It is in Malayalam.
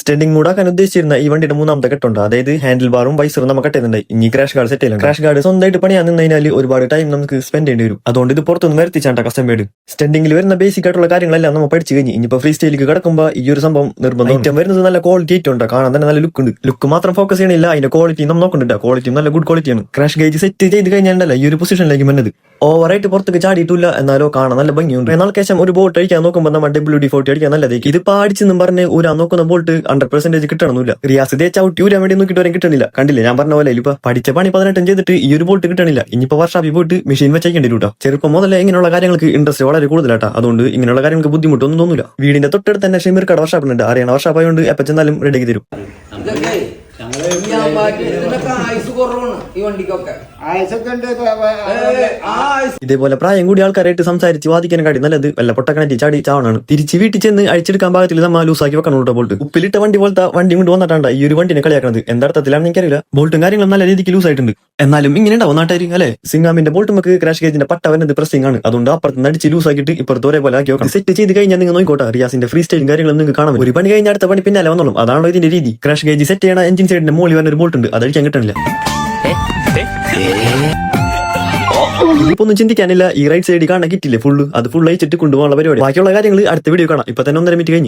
സ്റ്റെൻഡിംഗ് മൂടാക്കാൻ ഉദ്ദേശിച്ചിരുന്ന ഈ വണ്ടിയുടെ മൂന്നാമത്തെ ഘട്ടമുണ്ട്. അതായത് ഹാൻഡിൽ ബാറും വൈസറും നമുക്ക് കട്ടുന്നുണ്ടായി. ഇനി ക്രാഷ് ഗാർഡ് സെറ്റ് ചെയ്യണം. ക്രാഷ് ഗാർഡ് സ്വന്തമായിട്ട് പണിയാൻ നിന്നതിനാൽ ഒരുപാട് ടൈം നമുക്ക് സ്പെൻഡ് ചെയ്യേണ്ടി വരും. അതുകൊണ്ട് ഇത് പുറത്തൊന്നും വരുത്തിച്ചാണ്ട കസ്റ്റം മേഡ്. സ്റ്റെൻഡിംഗിൽ വരുന്ന ബേസിക് ആയിട്ടുള്ള കാര്യങ്ങളെല്ലാം നമ്മൾ പഠിച്ചു കഴിഞ്ഞ് ഇനിയിപ്പോൾ ഫ്രീ സ്റ്റൈലിലേക്ക് കിടക്കുമ്പോൾ ഈ ഒരു സംഭവം നിർബന്ധം. ഐറ്റം വരുന്നത് നല്ല ക്വാളിറ്റി ഐറ്റം ഉണ്ട്, കാണാൻ തന്നെ നല്ല ലുക്ക് ഉണ്ട്. ലുക്ക് മാത്രം ഫോക്കസ് ചെയ്യണില്ല, അതിന്റെ ക്വാളിറ്റി നമ്മൾ നോക്കുന്നുണ്ട്. ക്വാളിറ്റി നല്ല ഗുഡ് ക്വാളിറ്റിയാണ്. ക്രാഷ് ഗേജ് സെറ്റ് ചെയ്ത് കഴിഞ്ഞാൽ ഈ ഒരു പൊസിഷനിലേക്ക് വന്നത് ഓവറായിട്ട് പുറത്തേക്ക് ചാടിയിട്ടില്ല, എന്നാലോ കാണാൻ നല്ല ഭംഗിയുണ്ട്. എന്നാൾക്ക് ശേഷം ഒരു ബോൾട്ട് അടിക്കാൻ നോക്കുമ്പോൾ നമ്മൾ WD-40 അടിക്കാൻ നല്ലതേക്ക്. ഇത് പാടിച്ചെന്നും പറഞ്ഞ് ഊരാൻ നോക്കുന്ന ബോൾട്ട് 100% കിട്ടണമെന്നില്ല. റിയാസ് തേ ചവിട്ടി ഊരാൻ വേണ്ടി നോക്കിയിട്ട് വരെ കിട്ടണില്ല. കണ്ടില്ലേ, ഞാൻ പറഞ്ഞ പോലെ ഇപ്പൊ പഠിച്ച പണി 18 ചെയ്തിട്ട് ഈ ഒരു ബോൾട്ട് കിട്ടണില്ല. ഇനിയിപ്പോ വർഷാപ്പിൽ പോയിട്ട് മെഷീൻ വെച്ചേക്കേണ്ടി വരും. ചെറുപ്പം മുതലേ ഇങ്ങനെയുള്ള കാര്യങ്ങൾക്ക് ഇൻട്രസ്റ്റ് വളരെ കൂടുതലാട്ടാ. അതുകൊണ്ട് ഇങ്ങനെയുള്ള കാര്യങ്ങൾക്ക് ബുദ്ധിമുട്ടൊന്നും തോന്നില്ല. വീടിന്റെ തൊട്ടടുത്ത് തന്നെ ഷെമീർ കട വർഷാപ്പുണ്ട്. അറിയണ വർഷാപ്പായോണ്ട് എപ്പോ ചെന്നാലും റെഡിയാക്കി തരും. ഇതേപോലെ പ്രായം കൂടി ആൾക്കാരായിട്ട് സംസാരിച്ച് വാദിക്കാനും നല്ലത് വല്ല പൊട്ടക്കണറ്റി ചാടി ചാവണാണ്. തിരിച്ച് വീട്ടിൽ ചെന്ന് അഴിച്ചെടുക്കാൻ ഭാഗത്തിൽ നമ്മൾ ലൂസാക്കി വെക്കണം കേട്ടോ. ബോൾട്ട് ഉപ്പിലിട്ട വണ്ടി പോലത്തെ വണ്ടി കൊണ്ട് വന്നിട്ടാണ് ഈ ഒരു വണ്ടിനെ കളിയാക്കുന്നത്. എന്താർത്ഥത്തിലാണെന്ന് എനിക്കറിയില്ല. ബോൾട്ടും കാര്യങ്ങളും നല്ല രീതിക്ക് ലൂസ് ആയിട്ടുണ്ട്. എന്നാലും ഇങ്ങനെ ഉണ്ടാവും നാട്ടുകാർ അല്ലെ. സിംഗാമിന്റെ ബോൾട്ട് നമുക്ക് ക്രാഷ് ഗേജിന്റെ പട്ട വരുന്നത് പ്രസിംഗ് ആണ്. അതുകൊണ്ട് അപ്പുറത്ത് അടിച്ച് ലൂസ് ആക്കിയിട്ട് ഇപ്പുറത്ത് ഒരേപോലെ ആക്കി വെക്കണം. സെറ്റ് ചെയ്ത് കഴിഞ്ഞാൽ നിങ്ങൾ നോക്കോട്ടെ, റിയാസിന്റെ ഫ്രീ സ്റ്റൈലും കാര്യങ്ങളും നിങ്ങൾക്ക് കാണാം. ഒരു പണി കഴിഞ്ഞ അടുത്ത പണി പിന്നാലെ വന്നോളും. അതാണോ ഇതിന്റെ രീതി. ക്രാഷ് ഗേജ് സെറ്റ് ചെയ്യണ എഞ്ചിൻ സൈഡിന്റെ മോളിൽ വരുന്ന ഒരു ബോൾട്ട് ഉണ്ട്, അതടിക്കാൻ കിട്ടണില്ല. ഇപ്പൊ ഒന്നും ചിന്തിക്കാനില്ല. ഈ റൈറ്റ് സൈഡിൽ കാണാൻ കിട്ടില്ലേ ഫുള്ള്, അത് ഫുൾ അയച്ചിട്ട് കൊണ്ടുപോകാനുള്ള പരിപാടി. ബാക്കിയുള്ള കാര്യങ്ങൾ അടുത്ത വീഡിയോ കാണാം. ഇപ്പൊ തന്നെ 1.5 മിനിറ്റ് കഴിഞ്ഞു.